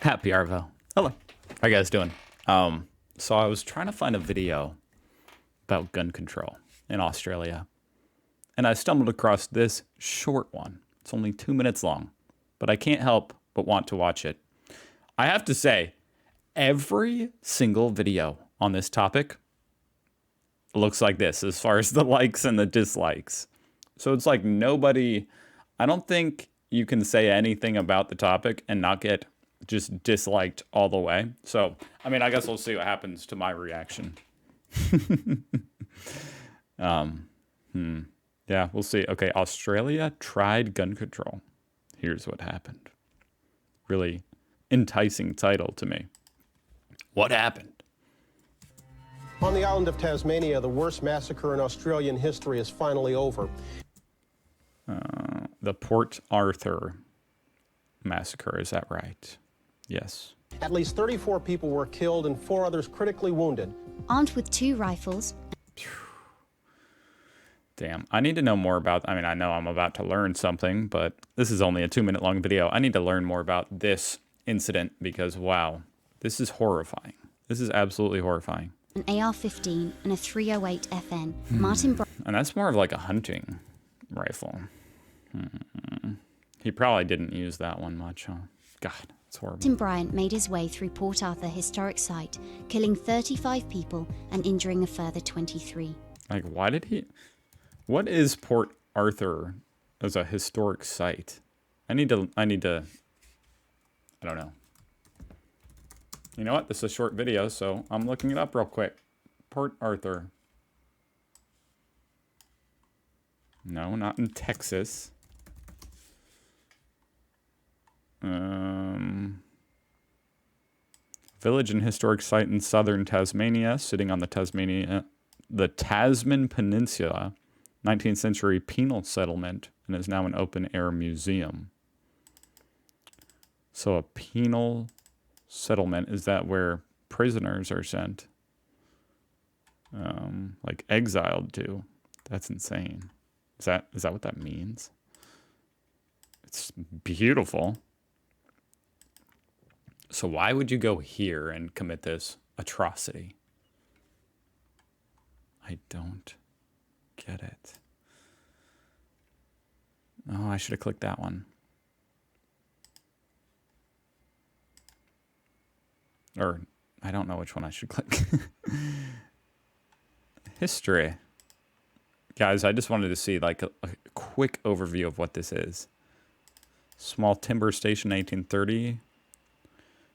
Happy Arvo. Hello. How you guys doing? So I was trying to find a video about gun control in Australia, and I stumbled across this short one. It's only 2 minutes long, but I can't help but want to watch it. I have to say, every single video on this topic looks like this as far as the likes and the dislikes. So it's like nobody, I don't think you can say anything about the topic and not get just disliked all the way. So, I mean, I guess we'll see what happens to my reaction. Yeah, we'll see. Okay, Australia tried gun control. Here's what happened. Really enticing title to me. What happened? On the island of Tasmania, the worst massacre in Australian history is finally over. The Port Arthur massacre, is that right? Yes. At least 34 people were killed and 4 others critically wounded. Armed with 2 rifles. Damn, I need to know more about, I know I'm about to learn something, but this is only a 2-minute long video. I need to learn more about this incident because, wow, this is horrifying. This is absolutely horrifying. An AR-15 and a 308 FN. Martin And that's more of like a hunting rifle. He probably didn't use that one much, huh? God, it's horrible. Martin Bryant made his way through Port Arthur Historic Site, killing 35 people and injuring a further 23. Like, why did he... What is Port Arthur as a historic site? I need to, I don't know. You know what? This is a short video, so I'm looking it up real quick. Port Arthur. No, not in Texas. Village and historic site in southern Tasmania, sitting on the Tasman Peninsula, 19th century penal settlement, and is now an open-air museum. So a penal settlement, is that where prisoners are sent? Like exiled to? That's insane. Is that what that means? It's beautiful. So why would you go here and commit this atrocity? I don't get it. Oh, I should have clicked that one. Or, I don't know which one I should click. History. Guys, I just wanted to see like a quick overview of what this is. Small timber station, 1830.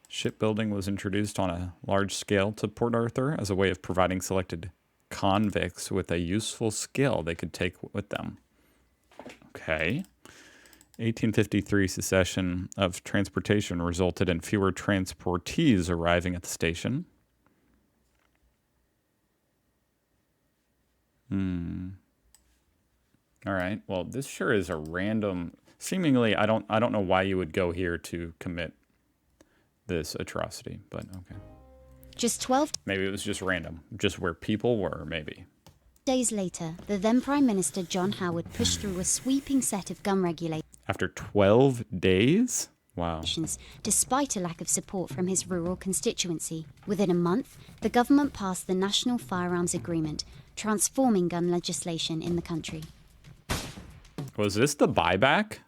Shipbuilding was introduced on a large scale to Port Arthur as a way of providing selected convicts with a useful skill they could take with them. Okay. 1853 cessation of transportation resulted in fewer transportees arriving at the station. All right. Well, this sure is a random. Seemingly, I don't know why you would go here to commit this atrocity, but okay. Just 12 Maybe it was just random, just where people were, maybe. days later, the then Prime Minister John Howard pushed through a sweeping set of gun regulations. After 12 days? Wow. Despite a lack of support from his rural constituency. Within a month, the government passed the National Firearms Agreement, transforming gun legislation in the country. Was this the buyback?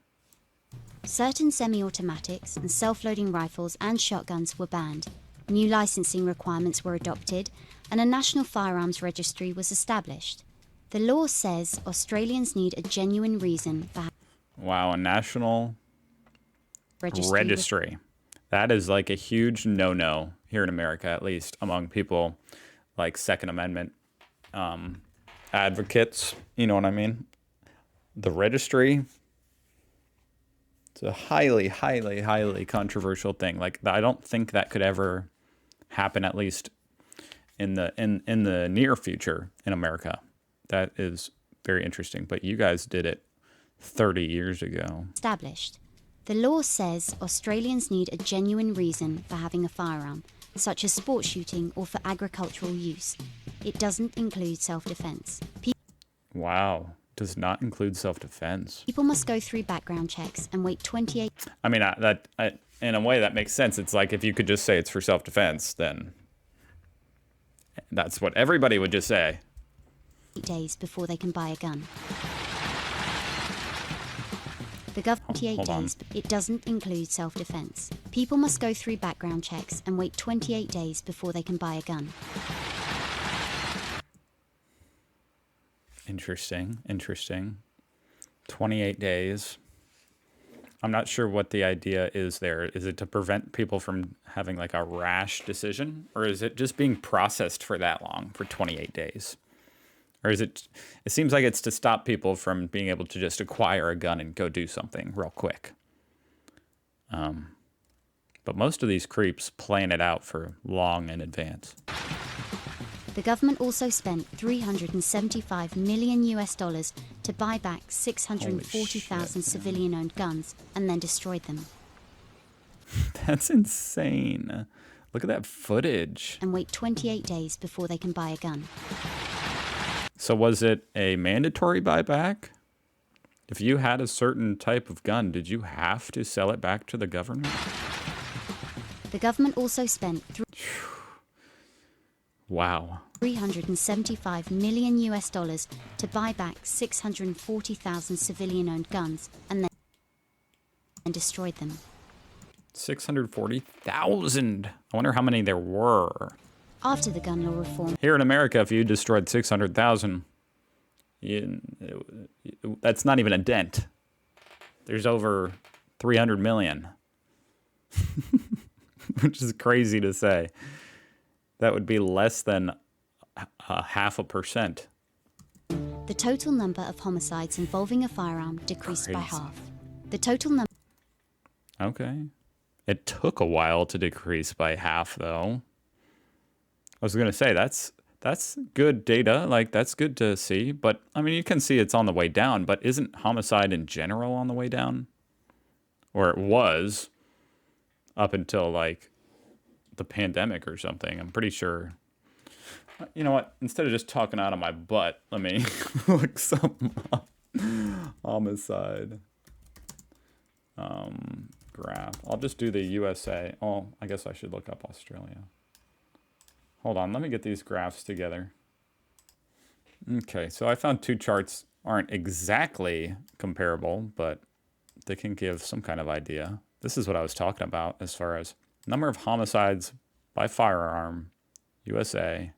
Certain semi-automatics and self-loading rifles and shotguns were banned. New licensing requirements were adopted, and a national firearms registry was established. The law says Australians need a genuine reason for Wow, a national registry. That is like a huge no-no here in America, at least among people like Second Amendment advocates. You know what I mean? The registry. It's a highly, highly, highly controversial thing. Like, I don't think that could ever happen, at least in the near future in America. That is very interesting. But you guys did it 30 years ago. Established. The law says Australians need a genuine reason for having a firearm, such as sport shooting or for agricultural use. It doesn't include self-defense. Wow. Does not include self-defense. People must go through background checks and wait 28. I mean, in a way that makes sense. It's like if you could just say it's for self-defense, then that's what everybody would just say. Days before they can buy a gun. The government 28 days, but it doesn't include self-defense. People must go through background checks and wait 28 days before they can buy a gun. Interesting. 28 days. I'm not sure what the idea is there. Is it to prevent people from having like a rash decision? Or is it just being processed for that long, for 28 days? Or is it seems like it's to stop people from being able to just acquire a gun and go do something real quick. But most of these creeps plan it out for long in advance. The government also spent $375 million to buy back 640,000 civilian-owned guns and then destroyed them. That's insane. Look at that footage. And wait 28 days before they can buy a gun. So was it a mandatory buyback? If you had a certain type of gun, did you have to sell it back to the government? The government also spent wow. $375 million to buy back 640,000 civilian-owned guns and then destroyed them. 640,000. I wonder how many there were. After the gun law reform, Here in America, if you destroyed 600,000, that's not even a dent. There's over 300 million, which is crazy to say. That would be less than 0.5%. the total number of homicides involving a firearm decreased by half. The total number... Okay. It took a while to decrease by half, though. I was going to say, that's good data. Like, that's good to see. But, I mean, you can see it's on the way down. But isn't homicide in general on the way down? Or it was up until, like, the pandemic or something. I'm pretty sure. You know what? Instead of just talking out of my butt, let me look something up. Homicide. Graph. I'll just do the USA. Oh, I guess I should look up Australia. Hold on, let me get these graphs together. Okay, so I found two charts aren't exactly comparable, but they can give some kind of idea. This is what I was talking about as far as number of homicides by firearm, USA.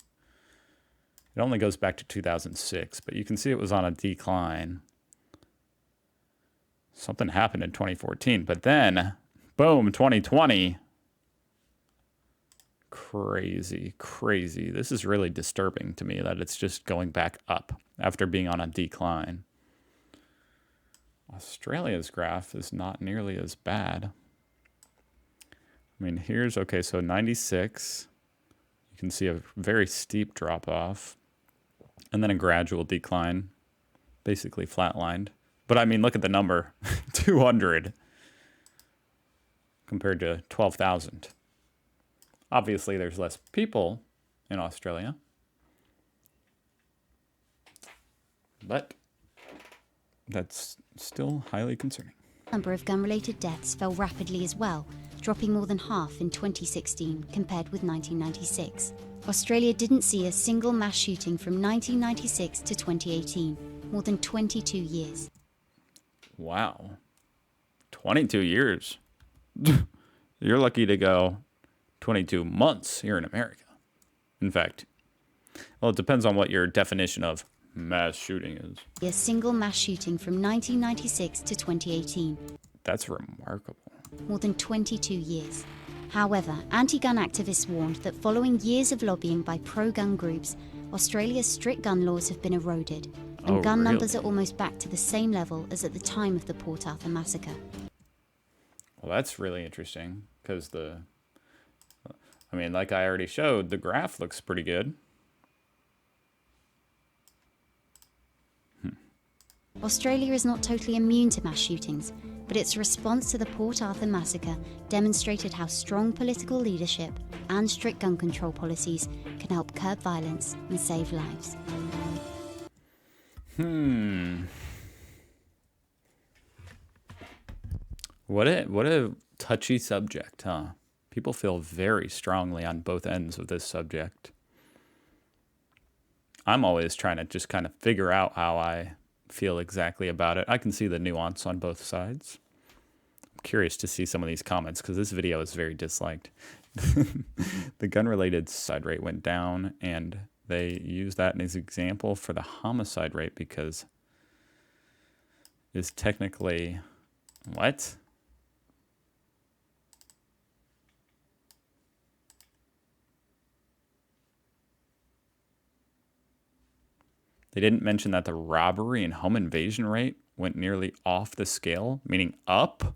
It only goes back to 2006, but you can see it was on a decline. Something happened in 2014, but then, boom, 2020. Crazy. This is really disturbing to me that it's just going back up after being on a decline. Australia's graph is not nearly as bad. I mean, here's, okay, so 96. You can see a very steep drop off and then a gradual decline, basically flatlined. But I mean, look at the number, 200 compared to 12,000. Obviously, there's less people in Australia, but that's still highly concerning. The number of gun-related deaths fell rapidly as well, dropping more than half in 2016 compared with 1996. Australia didn't see a single mass shooting from 1996 to 2018, more than 22 years. Wow. 22 years. You're lucky to go 22 months here in America. In fact, well, it depends on what your definition of mass shooting is. A single mass shooting from 1996 to 2018. That's remarkable. More than 22 years. However, anti-gun activists warned that following years of lobbying by pro-gun groups, Australia's strict gun laws have been eroded, and gun numbers are almost back to the same level as at the time of the Port Arthur massacre. Well, that's really interesting, because I mean, like I already showed, the graph looks pretty good. Australia is not totally immune to mass shootings, but its response to the Port Arthur massacre demonstrated how strong political leadership and strict gun control policies can help curb violence and save lives. What a Touchy subject, huh? People feel very strongly on both ends of this subject. I'm always trying to just kind of figure out how I feel exactly about it. I can see the nuance on both sides. I'm curious to see some of these comments because this video is very disliked. The gun-related suicide rate went down, and they use that as an example for the homicide rate because it's technically... What? They didn't mention that the robbery and home invasion rate went nearly off the scale, meaning up,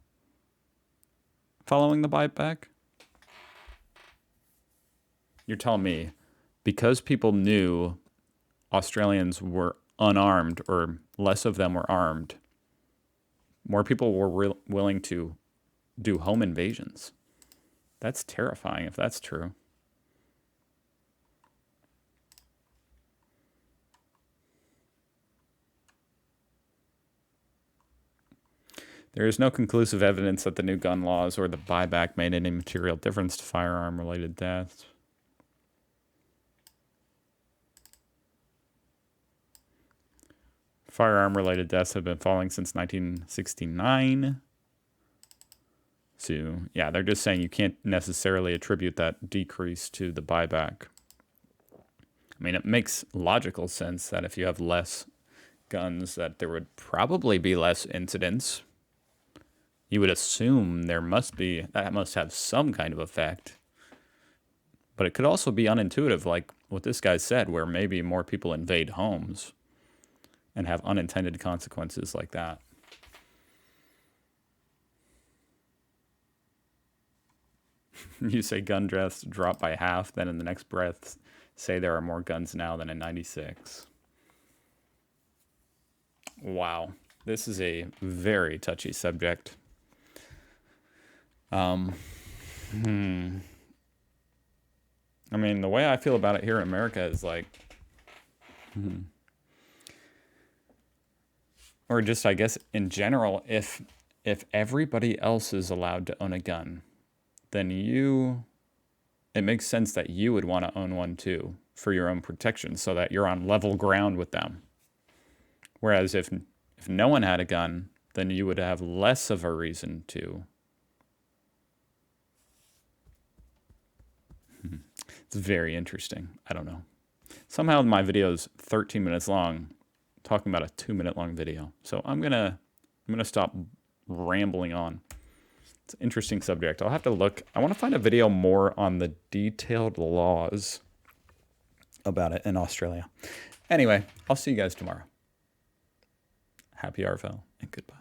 following the buyback. You're telling me because people knew Australians were unarmed or less of them were armed, more people were willing to do home invasions. That's terrifying if that's true. There is no conclusive evidence that the new gun laws or the buyback made any material difference to firearm-related deaths. Firearm-related deaths have been falling since 1969. So, yeah, they're just saying you can't necessarily attribute that decrease to the buyback. I mean, it makes logical sense that if you have less guns, that there would probably be less incidents. You would assume that must have some kind of effect. But it could also be unintuitive, like what this guy said, where maybe more people invade homes and have unintended consequences like that. You say gun deaths drop by half, then in the next breath say there are more guns now than in 96. Wow. This is a very touchy subject. I mean, the way I feel about it here in America is like, or just, I guess, in general, if everybody else is allowed to own a gun, then it makes sense that you would want to own one too for your own protection so that you're on level ground with them. Whereas if no one had a gun, then you would have less of a reason to. It's very interesting. I don't know. Somehow my video is 13 minutes long, talking about a 2-minute long video. So I'm gonna stop rambling on. It's an interesting subject. I'll have to look. I want to find a video more on the detailed laws about it in Australia. Anyway, I'll see you guys tomorrow. Happy Arvo and goodbye.